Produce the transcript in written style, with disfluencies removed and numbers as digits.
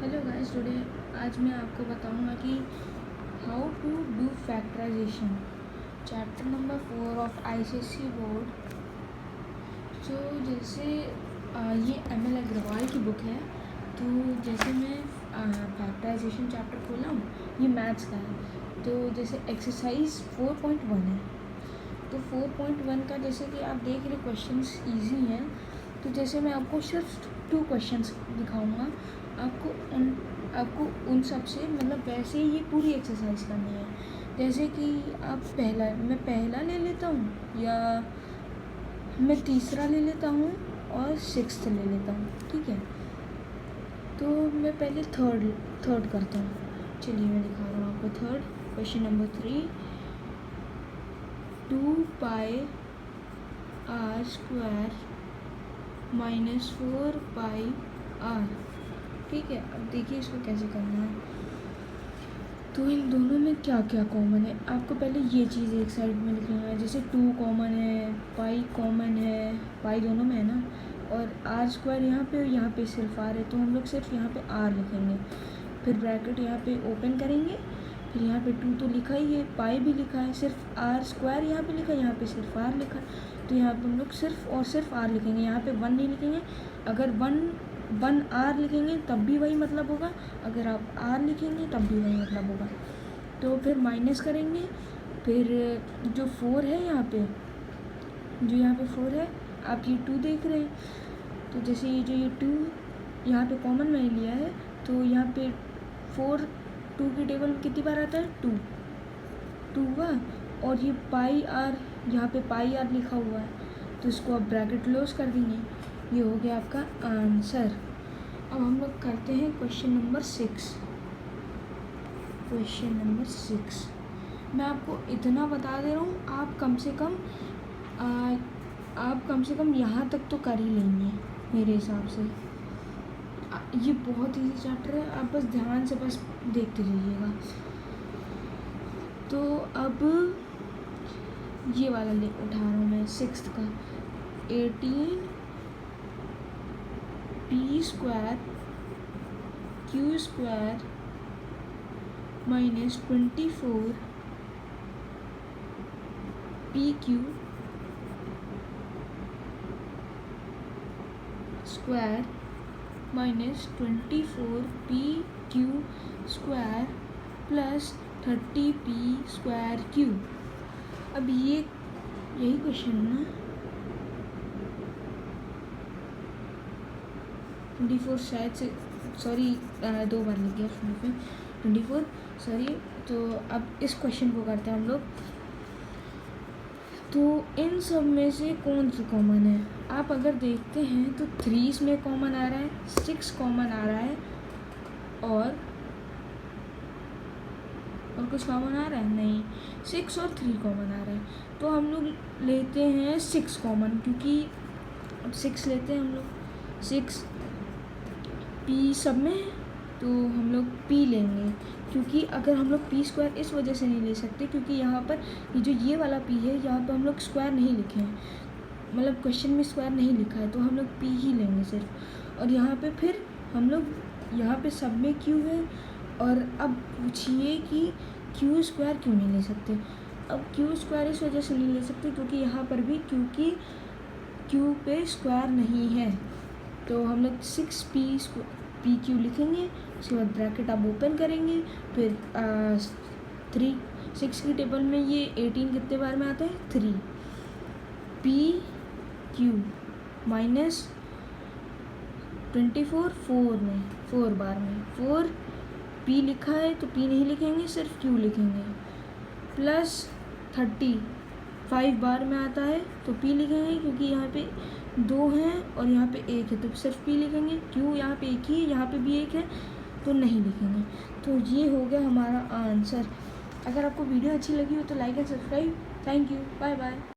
Hello guys, today आज मैं आपको बताऊंगा कि how to do factorization, chapter number 4 of ICSE board. तो जैसे ये एमएल अग्रवाल की बुक है। तो जैसे मैं फैक्टराइजेशन चैप्टर खोला हूँ, ये मैथ्स का है। तो जैसे एक्सरसाइज 4.1 है। तो 4.1 का जैसे कि आप देख रहे क्वेश्चंस इजी हैं। तो जैसे मैं आपको सिर्फ 2 क्वेश्चंस दिखाऊंगा। आपको उन सब से मतलब वैसे ही ये पूरी एक्सरसाइज करनी है। जैसे कि मैं पहला ले लेता हूँ या मैं तीसरा ले लेता हूँ और 6th ले लेता हूँ, ठीक है। तो मैं पहले थर्ड करता हूँ। चलिए मैं दिखा रहा हूँ आपको थर्ड। क्वेश्चन नंबर 3, 2 पाई r स्क्वायर माइनस 4 पाई r, ठीक है। अब देखिए इसको कैसे करना है। तो इन दोनों में क्या क्या कॉमन है, आपको पहले ये चीज़ एक साइड में लिखना है। जैसे 2 कॉमन है, पाई कॉमन है, पाई दोनों में है ना, और r स्क्वायर यहाँ पे सिर्फ r है, तो हम लोग सिर्फ यहाँ पे r लिखेंगे। फिर ब्रैकेट यहाँ पे ओपन करेंगे। फिर यहाँ पे 2 तो लिखा ही है, पाई भी लिखा है, सिर्फ r स्क्वायर यहाँ पे लिखा है, यहाँ पे सिर्फ r लिखा है। तो यहाँ पे हम लोग सिर्फ और सिर्फ r लिखेंगे, यहाँ पे 1 नहीं लिखेंगे। अगर 1 r लिखेंगे तब भी वही मतलब होगा, अगर आप r लिखेंगे तब भी वही मतलब होगा। तो फिर माइनस करेंगे। फिर जो 4 है यहाँ पे 4 है, आप ये 2 देख रहे हैं। तो जैसे ये 2 यहाँ पे कॉमन मैंने लिया है, तो यहाँ पे 4 2 की टेबल में कितनी बार आता है, 2 हुआ। और ये पाई r, यहाँ पे पाई r लिखा हुआ है, तो इसको आप ब्रैकेट क्लोज कर देंगे। ये हो गया आपका आंसर। अब हम लोग करते हैं क्वेश्चन नंबर 6। क्वेश्चन नंबर 6 मैं आपको इतना बता दे रहा हूँ, आप कम से कम यहाँ तक तो कर ही लेंगे मेरे हिसाब से। ये बहुत इजी चैप्टर है, आप बस ध्यान से बस देखते रहिएगा। तो अब ये वाला उठा रहा हूँ मैं 6th का। 18 p square q square minus 24 pq square minus 24 pq square plus 30p square q। अब यही क्वेश्चन है ना, 24 शायद से, सॉरी 2 बार लिख गया उसमें पे 24, सॉरी। तो अब इस क्वेश्चन को करते हैं हम लोग। तो इन सब में से कौन सा कॉमन है, आप अगर देखते हैं तो 3 इसमें कॉमन आ रहा है, 6 कॉमन आ रहा है, और कुछ कॉमन आ रहा है नहीं, 6 और 3 कॉमन आ रहा है। तो हम लोग लेते हैं 6 कॉमन, क्योंकि अब 6 लेते हैं हम लोग। 6 p सब में है, तो हम लोग p लेंगे। क्योंकि अगर हम लोग p स्क्वायर इस वजह से नहीं ले सकते, क्योंकि यहाँ पर ये वाला p है, यहाँ पर हम लोग स्क्वायर नहीं लिखे हैं, मतलब क्वेश्चन में स्क्वायर नहीं लिखा है, तो हम लोग p ही लेंगे सिर्फ। और यहाँ पे फिर हम लोग यहाँ पे सब में q है। और अब पूछिए कि q स्क्वायर क्यों नहीं ले सकते। अब q स्क्वायर इस वजह से नहीं ले सकते क्योंकि यहाँ पर भी क्योंकि q पे स्क्वायर नहीं है, तो हम लोग 6p q लिखेंगे। उसके बाद ब्रैकेट आप ओपन करेंगे। फिर 6 की टेबल में ये 18 कितने बार में आता है, 3 p q माइनस 24 4 बार में, 4 p लिखा है तो p नहीं लिखेंगे, सिर्फ q लिखेंगे। प्लस 30 5 बार में आता है, तो p लिखेंगे, क्योंकि यहाँ पे 2 हैं और यहाँ पे 1 है, तो सिर्फ p लिखेंगे। q यहाँ पे 1 ही है, यहाँ पे भी 1 है, तो नहीं लिखेंगे। तो ये हो गया हमारा आंसर। अगर आपको वीडियो अच्छी लगी हो तो like and subscribe. Thank you, bye bye.